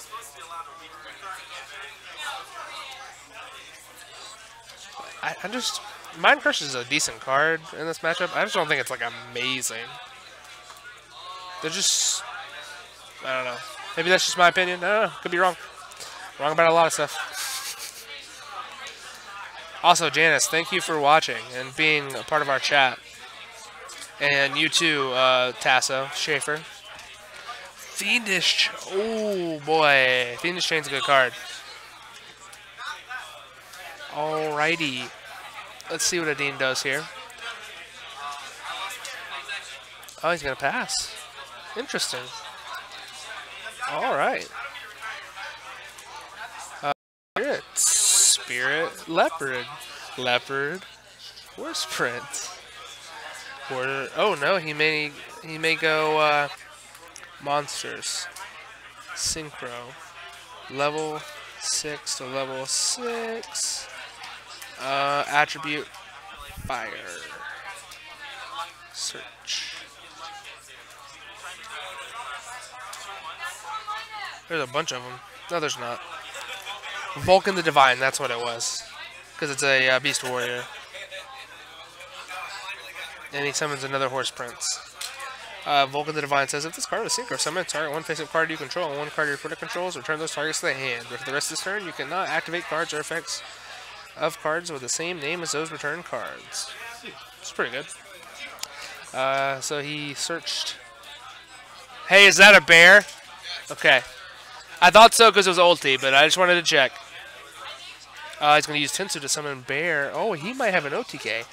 I just... Mind Crush is a decent card in this matchup. I just don't think it's, like, amazing. They're just... I don't know. Maybe that's just my opinion. I don't know. Could be wrong. Wrong about a lot of stuff. Also, Janice, thank you for watching and being a part of our chat. And you too, Tasso, Schaefer. Fiendish... Oh, boy. Fiendish Chain's a good card. Alrighty. Let's see what Edin does here. Oh, he's going to pass. Interesting. Alright. Spirit. Leopard. Horse Prince. Oh no, he may go monsters. Synchro. Level 6 to level 6. Attribute fire. Search. There's a bunch of them. No, there's not. Vulcan the Divine, that's what it was. Because it's a Beast Warrior. And he summons another Horse Prince. Vulcan the Divine says, if this card is synchro, summon target one face-up card you control and one card your opponent controls, return those targets to the hand. But for the rest of this turn, you cannot activate cards or effects of cards with the same name as those returned cards. It's pretty good. So he searched. Hey, is that a bear? Okay. I thought so because it was ulti, but I just wanted to check. He's going to use Tensu to summon bear. Oh, he might have an OTK.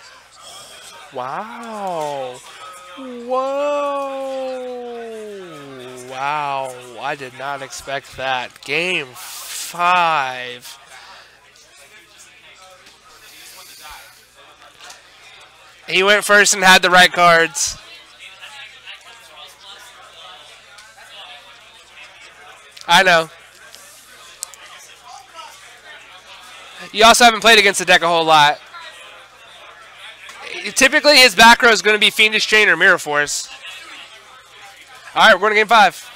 Wow. Whoa. Wow. I did not expect that. Game 5. He went first and had the right cards. I know. You also haven't played against the deck a whole lot. Typically, his back row is going to be Fiendish Chain or Mirror Force. All right, we're going to game 5.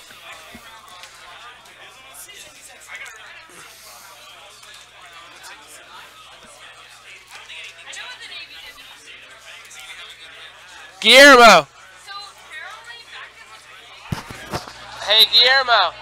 Guillermo. Hey, Guillermo.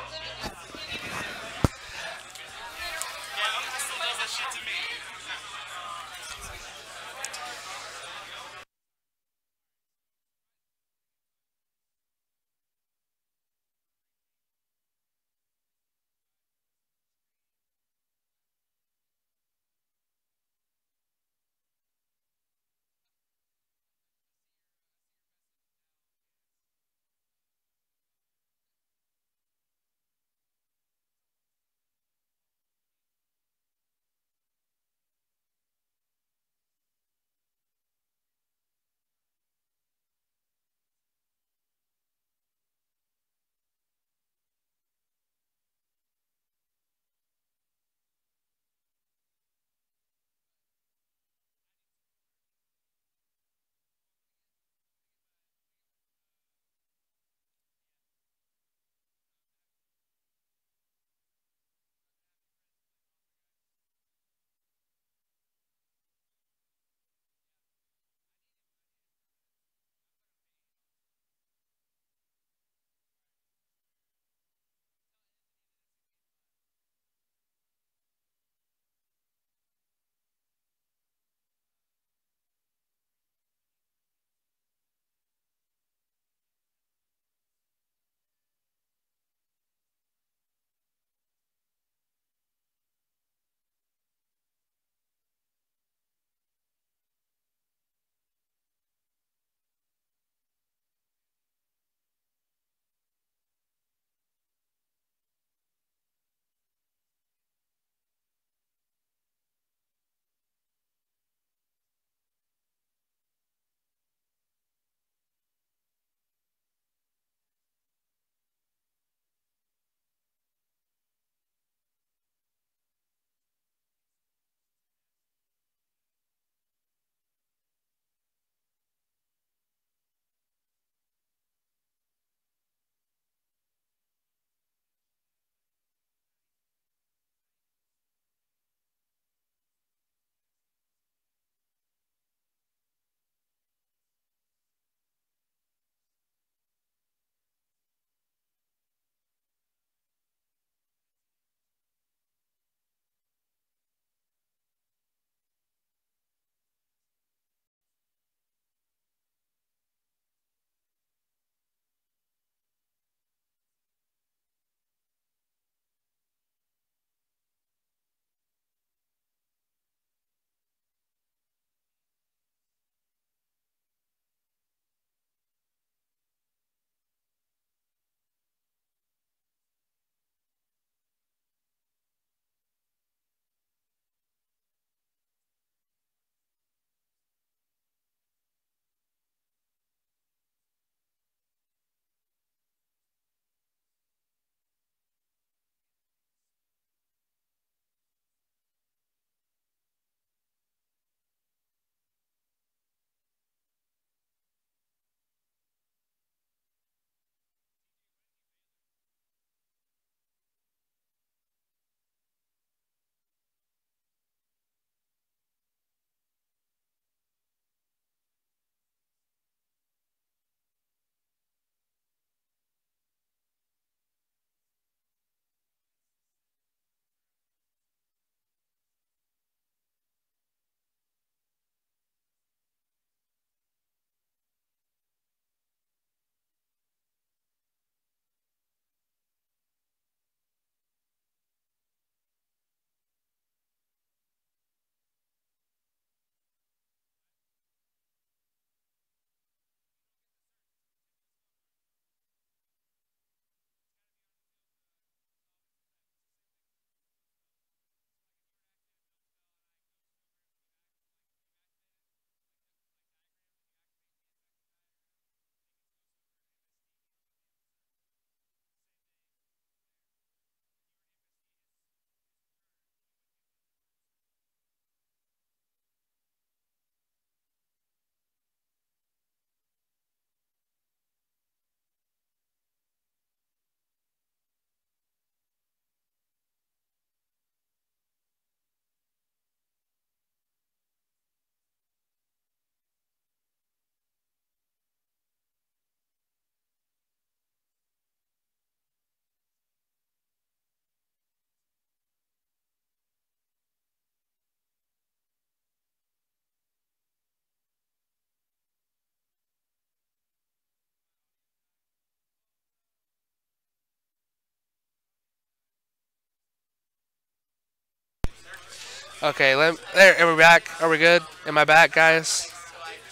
Okay, there. Are we back? Are we good? Am I back, guys?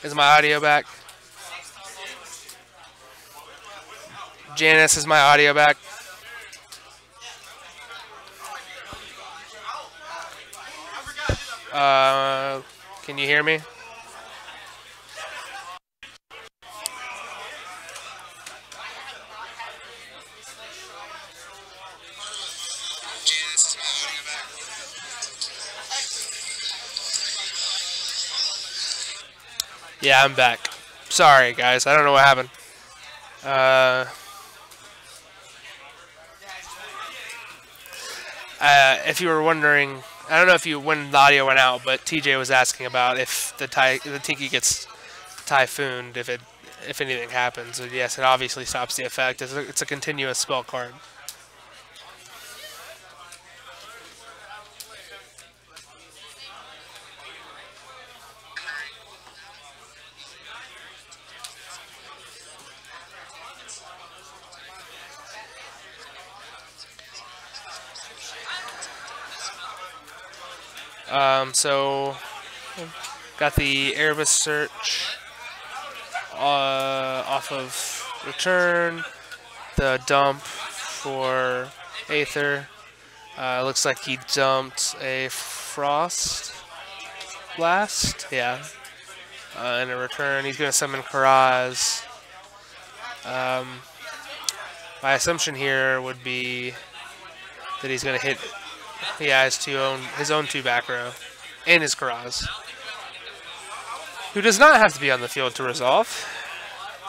Is my audio back? Janice, is my audio back? Can you hear me? Yeah, I'm back. Sorry, guys. I don't know what happened. If you were wondering, I don't know if when the audio went out, but TJ was asking about if the Tinky gets typhooned, if anything happens. And yes, it obviously stops the effect. It's a continuous spell card. So got the Erebus search off of return, the dump for Aether. Looks like he dumped a Frost Blast. Yeah. In a return, he's going to summon Karaz. My assumption here would be that he's going to hit. He has his own 2 back row and his Karaz, who does not have to be on the field to resolve.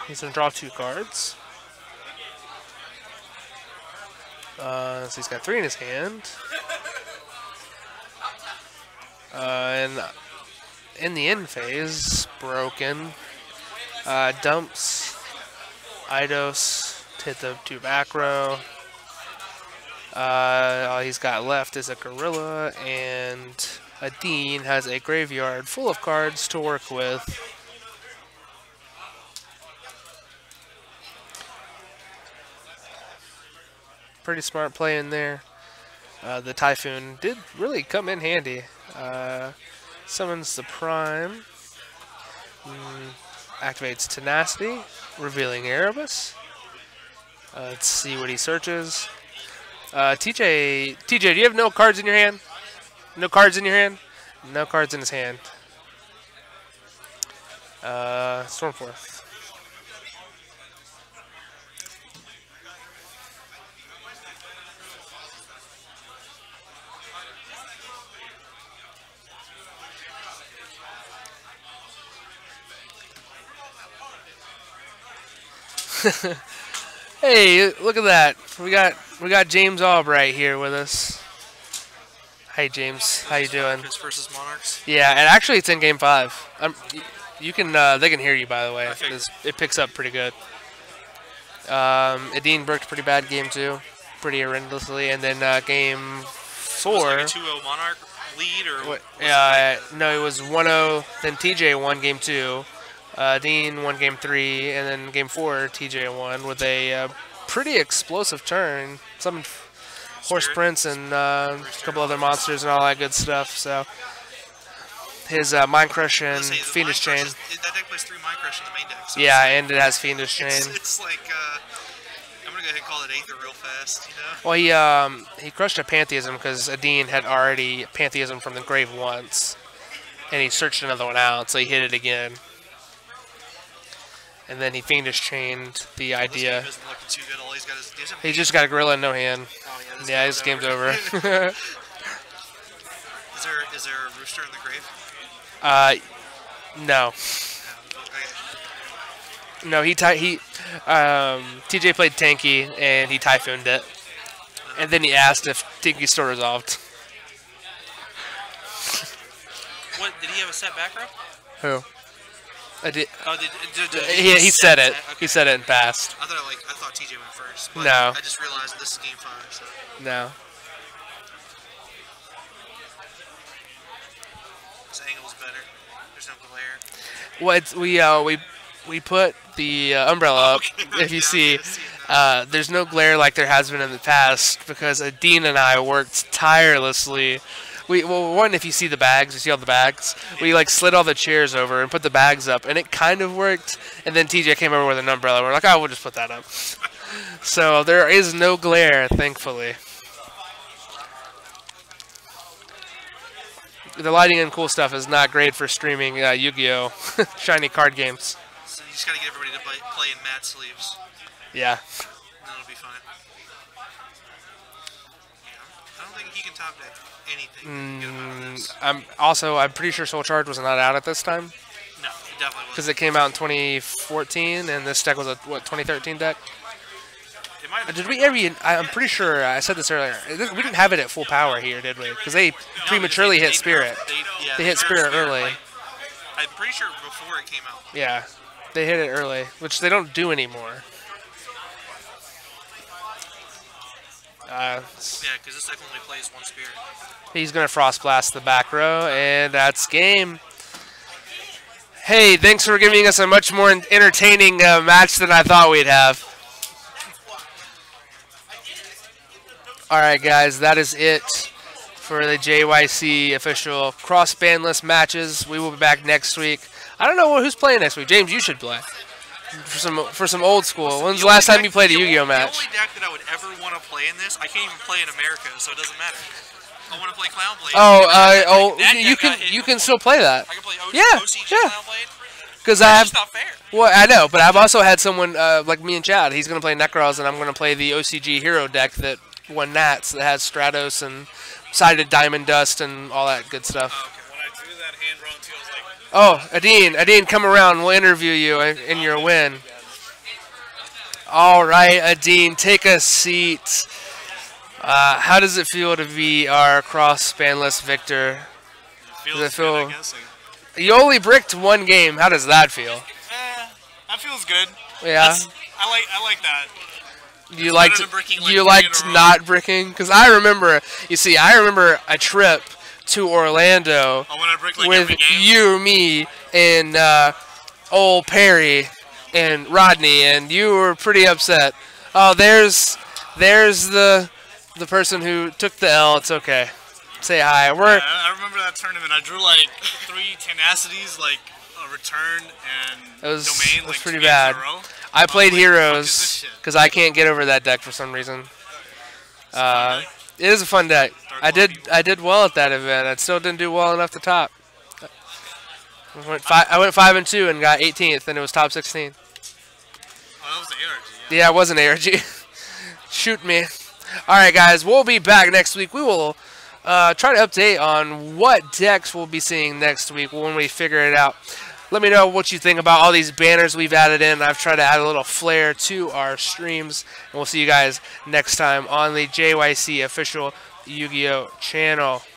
He's going to draw 2 cards. So he's got 3 in his hand. And in the end phase, broken. Dumps Eidos to hit the 2 back row. All he's got left is a Gorilla, and Edin has a graveyard full of cards to work with. Pretty smart play in there. The Typhoon did really come in handy. Summons the Prime. Activates Tenacity, revealing Erebus. Let's see what he searches. TJ, do you have no cards in your hand? No cards in your hand? No cards in his hand. Stormforth. Hey, look at that. We got James Albright here with us. Hey James, how you doing? Versus Monarchs. Yeah, and actually it's in game 5. You can they can hear you, by the way. It picks up pretty good. Edin bricked pretty bad game 2, pretty horrendously, and then game 4. Was it like a 2-0 Monarch lead or what? No, it was 1-0. Then TJ won game 2. Dean won game 3, and then game 4 TJ won with a pretty explosive turn. Some Horse Prince and a couple other monsters and all that good stuff. So his Mind Crush and Fiendish Chain. That deck plays 3 Mind Crush in the main deck. So yeah, and it has Fiendish Chain. It's like I'm gonna go ahead and call it Aether real fast, you know. Well, he crushed a Pantheism because Edin had already Pantheism from the grave once, and he searched another one out, so he hit it again. And then he Fiendish Chained the idea. Too good. All he's got is, he just got a Gorilla in no hand. Oh, yeah, his game's over. Is there a Rooster in the grave? No. No, TJ played Tanky and he Typhooned it. And then he asked if Tinky's still resolved. What, did he have a set back row? Who? I did. Oh, he said it. Okay. He said it in past. I thought TJ went first. But no. I just realized this is game 5. So. No. This angle's better. There's no glare. Well, we put the umbrella up. If you see, there's no glare like there has been in the past because Edin and I worked tirelessly One, if you see the bags, you see all the bags. We like slid all the chairs over and put the bags up, and it kind of worked. And then TJ came over with an umbrella. We're like, oh, we'll just put that up. So there is no glare, thankfully. The lighting and cool stuff is not great for streaming Yu-Gi-Oh! Shiny card games. So you just gotta get everybody to play in matte sleeves. Yeah. And it'll be fine. Yeah. I don't think he can top deck anything. Good amount of this. I'm pretty sure Soul Charge was not out at this time No, it definitely because wasn't. it came out in 2014, and this deck was a 2013 deck. It might have been Did we ever? I'm pretty sure I said this earlier. We didn't have it at full power here, did we? Because they prematurely hit Spirit. They hit Spirit early. I'm pretty sure before it came out. Yeah, they hit it early, which they don't do anymore. Yeah, because this deck only plays one Spirit. He's going to Frost Blast the back row, and that's game. Hey, thanks for giving us a much more entertaining match than I thought we'd have. All right, guys, that is it for the JYC official cross Banlist matches. We will be back next week. I don't know who's playing next week. James, you should play for some old school. When's the last time you played a Yu-Gi-Oh match? The only deck that I would ever want to play in this, I can't even play in America, so it doesn't matter. I want to play Clownblade. You can still play that. I can play Yeah. Clownblade. Because I have. It's not fair. Well, I know, but I've also had someone like me and Chad. He's gonna play Necros, and I'm gonna play the OCG hero deck that won Nats that has Stratos and sided Diamond Dust and all that good stuff. When I drew that hand round too, I was like, Oh, Edin, come around. We'll interview you in your win. All right, Edin, take a seat. How does it feel to be our cross Banlist victor? Does it feel? good, I guess. You only bricked one game. How does that feel? That feels good. Yeah. I like that. You liked than bricking, like, you 3 liked in a row. not bricking because I remember. You see, I remember a trip to Orlando Oh, when I brick like with every game. you, me, and old Perry and Rodney, and you were pretty upset. Oh, there's the person who took the L. It's okay. Say hi. Yeah, I remember that tournament. I drew like 3 tenacities, like a return and It was domain, like pretty 2 games in bad. a row. I played like, "Fuck is this Heroes shit?" because I can't get over that deck for some reason. It is a fun deck. I did well at that event. I still didn't do well enough to top. I went 5-2 and got 18th, and it was top 16. Oh, that was the ARG. Yeah, it was an ARG. Shoot me. All right, guys, we'll be back next week. We will try to update on what decks we'll be seeing next week when we figure it out. Let me know what you think about all these banners we've added in. I've tried to add a little flair to our streams, and we'll see you guys next time on the JYC official Yu-Gi-Oh channel.